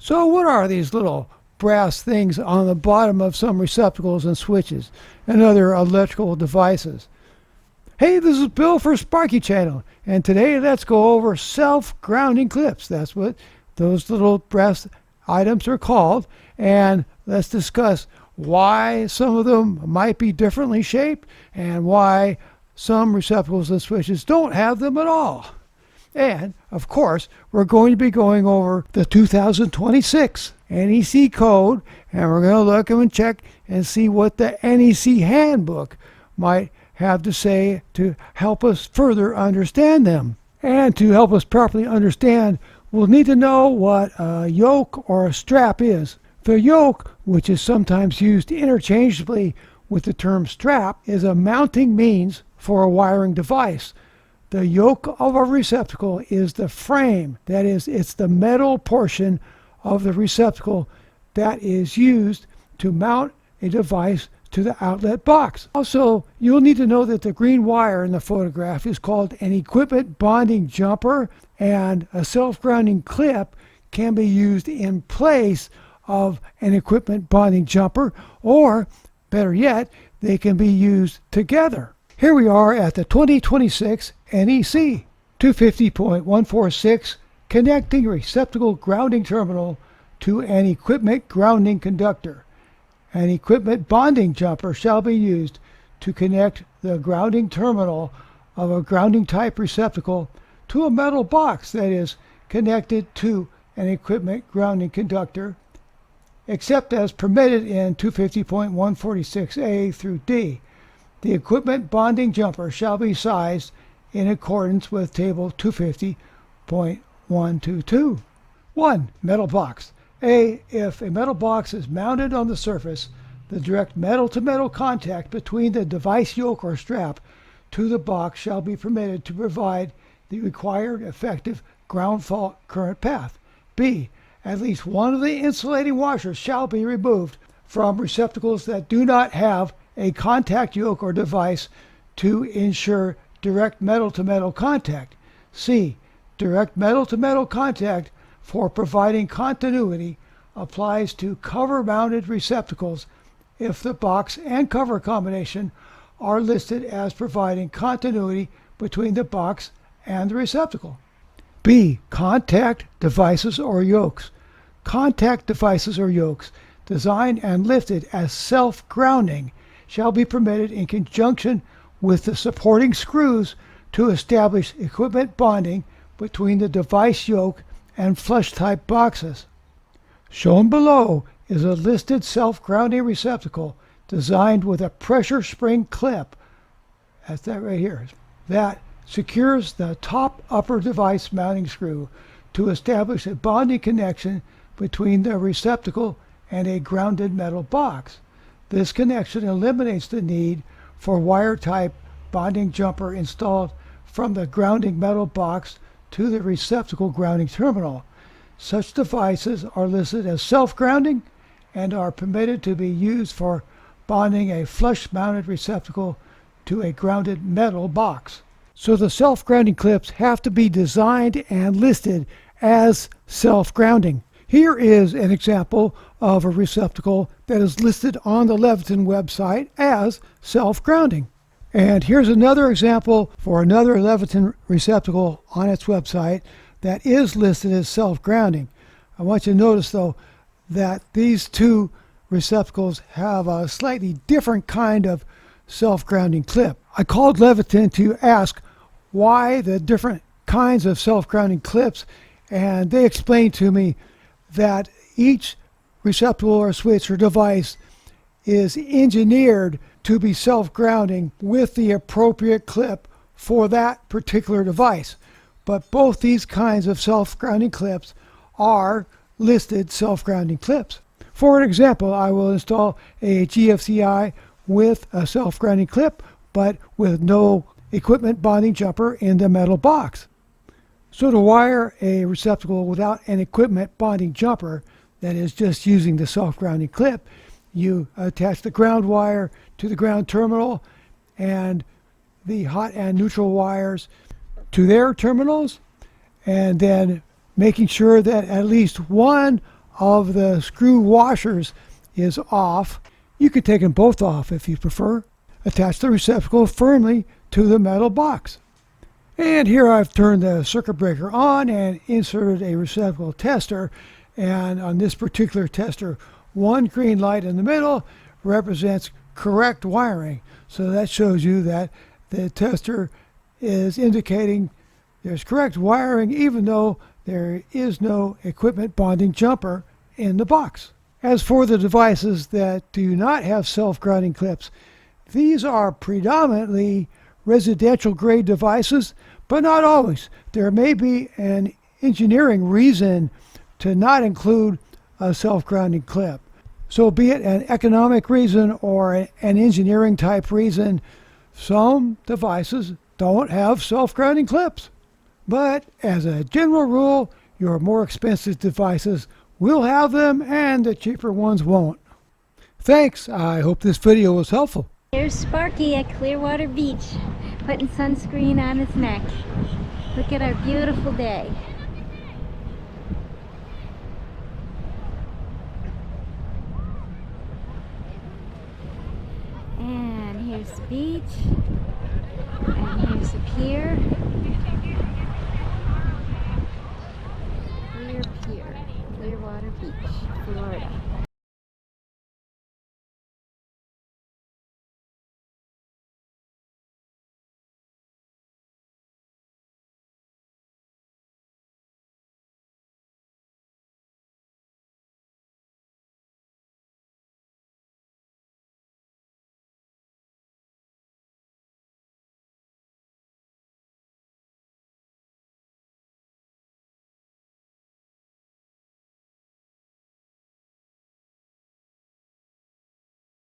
So what are these little brass things on the bottom of some receptacles and switches and other electrical devices? Hey, this is Bill for Sparky Channel, and today let's go over self-grounding clips. That's what those little brass items are called, and let's discuss why some of them might be differently shaped and why some receptacles and switches don't have them at all. And, of course, we're going to be going over the 2026 NEC code, and we're going to look and check and see what the NEC handbook might have to say to help us further understand them. And to help us properly understand, we'll need to know what a yoke or a strap is. The yoke, which is sometimes used interchangeably with the term strap, is a mounting means for a wiring device. The yoke of a receptacle is the frame. That is, it's the metal portion of the receptacle that is used to mount a device to the outlet box. Also, you'll need to know that the green wire in the photograph is called an equipment bonding jumper, and a self-grounding clip can be used in place of an equipment bonding jumper, or better yet, they can be used together. Here we are at the 2026 NEC 250.146, connecting receptacle grounding terminal to an equipment grounding conductor. An equipment bonding jumper shall be used to connect the grounding terminal of a grounding type receptacle to a metal box that is connected to an equipment grounding conductor, except as permitted in 250.146A through D. The equipment bonding jumper shall be sized in accordance with Table 250.122. 1. Metal box. A. If a metal box is mounted on the surface, the direct metal-to-metal contact between the device yoke or strap to the box shall be permitted to provide the required effective ground fault current path. B. At least one of the insulating washers shall be removed from receptacles that do not have a contact yoke or device to ensure direct metal-to-metal contact. C. Direct metal-to-metal contact for providing continuity applies to cover-mounted receptacles if the box and cover combination are listed as providing continuity between the box and the receptacle. B. Contact devices or yokes. Contact devices or yokes designed and lifted as self-grounding shall be permitted in conjunction with the supporting screws to establish equipment bonding between the device yoke and flush-type boxes. Shown below is a listed self-grounding receptacle designed with a pressure spring clip, that's that right here, that secures the top upper device mounting screw to establish a bonding connection between the receptacle and a grounded metal box. This connection eliminates the need for wire-type bonding jumper installed from the grounding metal box to the receptacle grounding terminal. Such devices are listed as self-grounding and are permitted to be used for bonding a flush-mounted receptacle to a grounded metal box. So the self-grounding clips have to be designed and listed as self-grounding. Here is an example of a receptacle that is listed on the Leviton website as self-grounding. And here's another example for another Leviton receptacle on its website that is listed as self-grounding. I want you to notice, though, that these two receptacles have a slightly different kind of self-grounding clip. I called Leviton to ask why the different kinds of self-grounding clips, and they explained to me that each receptacle or switch or device is engineered to be self-grounding with the appropriate clip for that particular device. But both these kinds of self-grounding clips are listed self-grounding clips. For example, I will install a GFCI with a self-grounding clip, but with no equipment bonding jumper in the metal box. So to wire a receptacle without an equipment bonding jumper, that is just using the self-grounding clip, you attach the ground wire to the ground terminal and the hot and neutral wires to their terminals, and then making sure that at least one of the screw washers is off. You can take them both off if you prefer. Attach the receptacle firmly to the metal box. And here I've turned the circuit breaker on and inserted a receptacle tester. And on this particular tester, one green light in the middle represents correct wiring. So that shows you that the tester is indicating there's correct wiring even though there is no equipment bonding jumper in the box. As for the devices that do not have self-grounding clips, these are predominantly residential grade devices, but not always. There may be an engineering reason to not include a self-grounding clip. So be it an economic reason or an engineering type reason, some devices don't have self-grounding clips. But as a general rule, your more expensive devices will have them and the cheaper ones won't. Thanks. I hope this video was helpful. Here's Sparky at Clearwater Beach, putting sunscreen on his neck. Look at our beautiful day. And here's the beach, and here's the pier. Clearwater Beach, Florida.